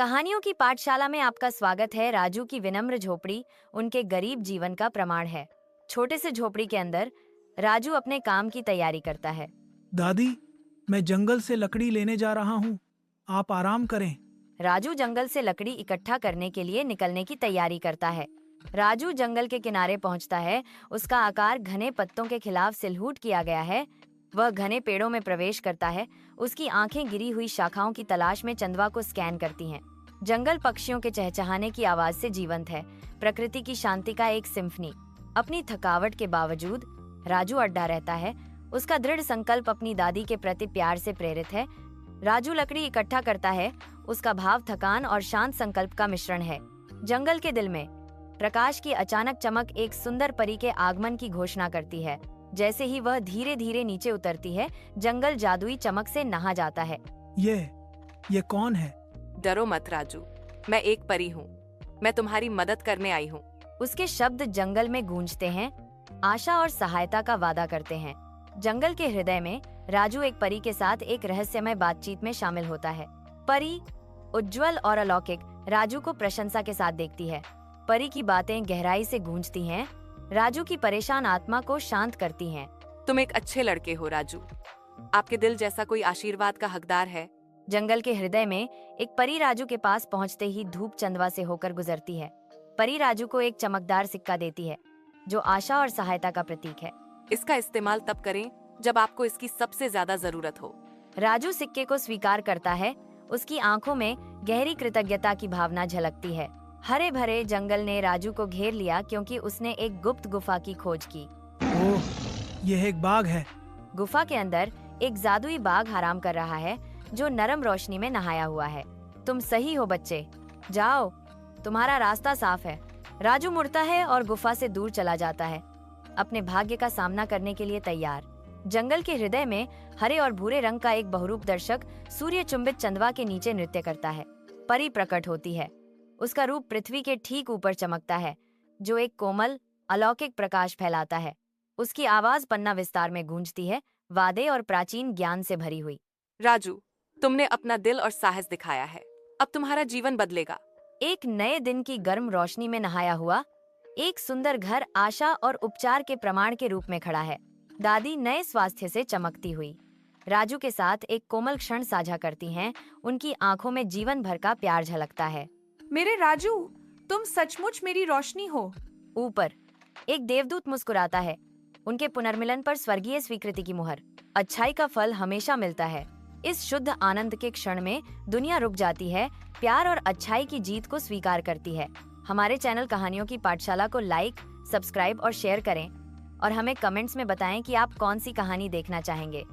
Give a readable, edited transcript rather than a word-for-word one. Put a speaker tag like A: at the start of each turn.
A: कहानियों की पाठशाला में आपका स्वागत है। राजू की विनम्र झोपड़ी उनके गरीब जीवन का प्रमाण है। छोटे से झोपड़ी के अंदर राजू अपने काम की तैयारी करता है।
B: दादी, मैं जंगल से लकड़ी लेने जा रहा हूँ। आप आराम करें।
A: राजू जंगल से लकड़ी इकट्ठा करने के लिए निकलने की तैयारी करता है। राजू जंगल के किनारे पहुंचता है। उसका आकार घने पत्तों के खिलाफ सिलहूट किया गया है। वह घने पेड़ों में प्रवेश करता है। उसकी आंखें गिरी हुई शाखाओं की तलाश में चंदवा को स्कैन करती हैं। जंगल पक्षियों के चहचहाने की आवाज से जीवंत है। प्रकृति की शांति का एक सिम्फनी। अपनी थकावट के बावजूद राजू अड्डा रहता है। उसका दृढ़ संकल्प अपनी दादी के प्रति प्यार से प्रेरित है। राजू लकड़ी इकट्ठा करता है। उसका भाव थकान और शांत संकल्प का मिश्रण है। जंगल के दिल में प्रकाश की अचानक चमक एक सुंदर परी के आगमन की घोषणा करती है। जैसे ही वह धीरे धीरे नीचे उतरती है, जंगल जादुई चमक से नहा जाता है।
B: ये कौन है?
C: डरो मत राजू, मैं एक परी हूँ। मैं तुम्हारी मदद करने आई हूँ।
A: उसके शब्द जंगल में गूंजते हैं, आशा और सहायता का वादा करते हैं। जंगल के हृदय में राजू एक परी के साथ एक रहस्यमय बातचीत में शामिल होता है। परी, उज्जवल और अलौकिक, राजू को प्रशंसा के साथ देखती है। परी की बातें गहराई से गूंजती हैं, राजू की परेशान आत्मा को शांत करती हैं।
C: तुम एक अच्छे लड़के हो राजू। आपके दिल जैसा कोई आशीर्वाद का हकदार है।
A: जंगल के हृदय में एक परी राजू के पास पहुंचते ही धूप चंदवा से होकर गुजरती है। परी राजू को एक चमकदार सिक्का देती है, जो आशा और सहायता का प्रतीक है।
C: इसका इस्तेमाल तब करें जब आपको इसकी सबसे ज्यादा जरूरत हो।
A: राजू सिक्के को स्वीकार करता है। उसकी आंखों में गहरी कृतज्ञता की भावना झलकती है। हरे भरे जंगल ने राजू को घेर लिया क्योंकि उसने एक गुप्त गुफा की खोज की।
B: ओह, यह एक बाग है।
A: गुफा के अंदर एक जादुई बाघ आराम कर रहा है, जो नरम रोशनी में नहाया हुआ है। तुम सही हो बच्चे, जाओ, तुम्हारा रास्ता साफ है। राजू मुड़ता है और गुफा से दूर चला जाता है, अपने भाग्य का सामना करने के लिए तैयार। जंगल के हृदय में हरे और भूरे रंग का एक बहुरूप दर्शक सूर्य चुंबित चंदवा के नीचे नृत्य करता है। परी प्रकट होती है। उसका रूप पृथ्वी के ठीक ऊपर चमकता है, जो एक कोमल अलौकिक प्रकाश फैलाता है। उसकी आवाज पन्ना विस्तार में गूंजती है, वादे और प्राचीन ज्ञान से भरी हुई।
C: राजू, तुमने अपना दिल और साहस दिखाया है। अब तुम्हारा जीवन बदलेगा।
A: एक नए दिन की गर्म रोशनी में नहाया हुआ एक सुंदर घर आशा और उपचार के प्रमाण के रूप में खड़ा है। दादी नए स्वास्थ्य से चमकती हुई राजू के साथ एक कोमल क्षण साझा करती हैं। उनकी आंखों में जीवन भर का प्यार झलकता है।
D: मेरे राजू, तुम सचमुच मेरी रोशनी हो।
A: ऊपर एक देवदूत मुस्कुराता है, उनके पुनर्मिलन पर स्वर्गीय स्वीकृति की मुहर। अच्छाई का फल हमेशा मिलता है। इस शुद्ध आनंद के क्षण में दुनिया रुक जाती है, प्यार और अच्छाई की जीत को स्वीकार करती है। हमारे चैनल कहानियों की पाठशाला को लाइक, सब्सक्राइब और शेयर करें, और हमें कमेंट्स में बताएं कि आप कौन सी कहानी देखना चाहेंगे।